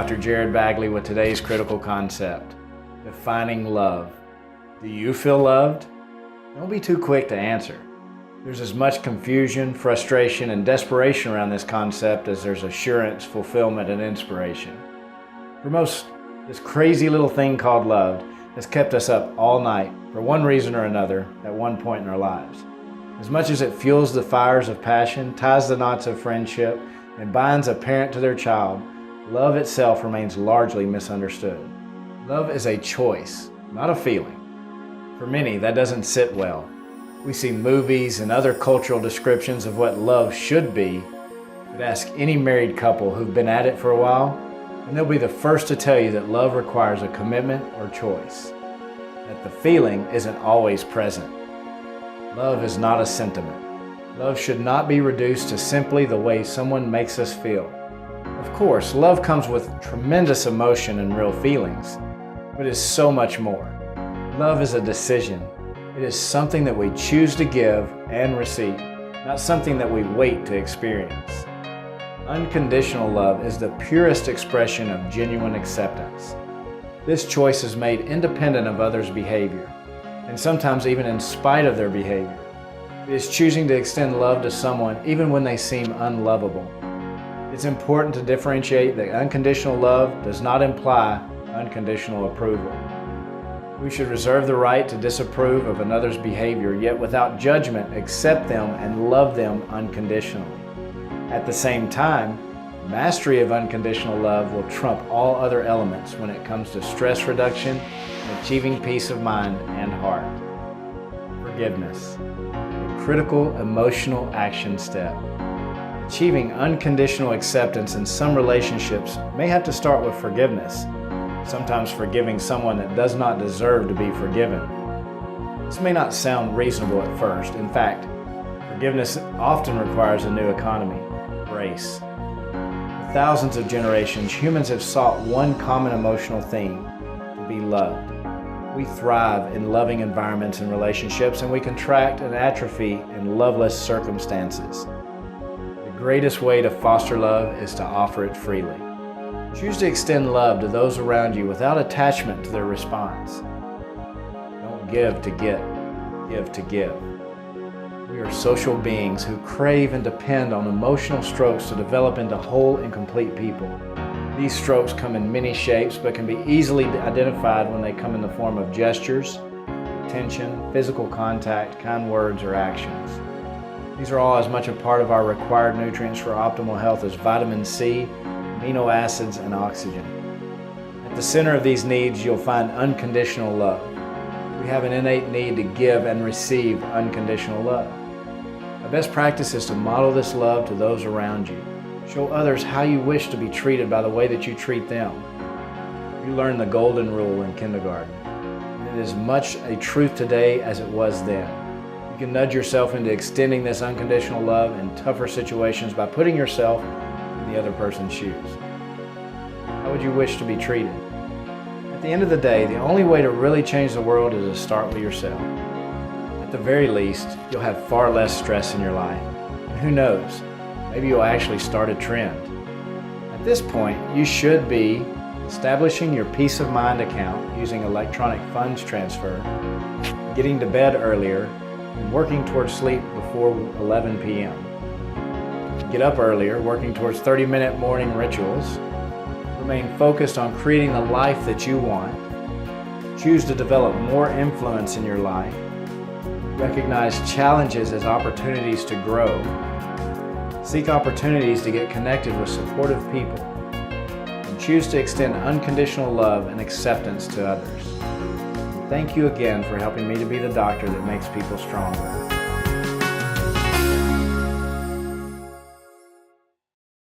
Dr. Jared Bagley with today's critical concept, defining love. Do you feel loved? Don't be too quick to answer. There's as much confusion, frustration, and desperation around this concept as there's assurance, fulfillment, and inspiration. For most, this crazy little thing called love has kept us up all night for one reason or another at one point in our lives. As much as it fuels the fires of passion, ties the knots of friendship, and binds a parent to their child, love itself remains largely misunderstood. Love is a choice, not a feeling. For many, that doesn't sit well. We see movies and other cultural descriptions of what love should be, but ask any married couple who've been at it for a while, and they'll be the first to tell you that love requires a commitment or choice, that the feeling isn't always present. Love is not a sentiment. Love should not be reduced to simply the way someone makes us feel. Of course, love comes with tremendous emotion and real feelings, but it's so much more. Love is a decision. It is something that we choose to give and receive, not something that we wait to experience. Unconditional love is the purest expression of genuine acceptance. This choice is made independent of others' behavior, and sometimes even in spite of their behavior. It is choosing to extend love to someone even when they seem unlovable. It's important to differentiate that unconditional love does not imply unconditional approval. We should reserve the right to disapprove of another's behavior, yet without judgment accept them and love them unconditionally. At the same time, mastery of unconditional love will trump all other elements when it comes to stress reduction and achieving peace of mind and heart. Forgiveness, a critical emotional action step. Achieving unconditional acceptance in some relationships may have to start with forgiveness, sometimes forgiving someone that does not deserve to be forgiven. This may not sound reasonable at first. In fact, forgiveness often requires a new economy, grace. For thousands of generations, humans have sought one common emotional theme: to be loved. We thrive in loving environments and relationships, and we contract and atrophy in loveless circumstances. The greatest way to foster love is to offer it freely. Choose to extend love to those around you without attachment to their response. Don't give to get, give to give. We are social beings who crave and depend on emotional strokes to develop into whole and complete people. These strokes come in many shapes, but can be easily identified when they come in the form of gestures, attention, physical contact, kind words, or actions. These are all as much a part of our required nutrients for optimal health as vitamin C, amino acids, and oxygen. At the center of these needs, you'll find unconditional love. We have an innate need to give and receive unconditional love. Our best practice is to model this love to those around you. Show others how you wish to be treated by the way that you treat them. You learned the golden rule in kindergarten, and it is much a truth today as it was then. You can nudge yourself into extending this unconditional love in tougher situations by putting yourself in the other person's shoes. How would you wish to be treated? At the end of the day, the only way to really change the world is to start with yourself. At the very least, you'll have far less stress in your life. And who knows, maybe you'll actually start a trend. At this point, you should be establishing your peace of mind account using electronic funds transfer, getting to bed earlier, and working towards sleep before 11 p.m. Get up earlier, working towards 30-minute morning rituals. Remain focused on creating the life that you want. Choose to develop more influence in your life. Recognize challenges as opportunities to grow. Seek opportunities to get connected with supportive people. And choose to extend unconditional love and acceptance to others. Thank you again for helping me to be the doctor that makes people stronger.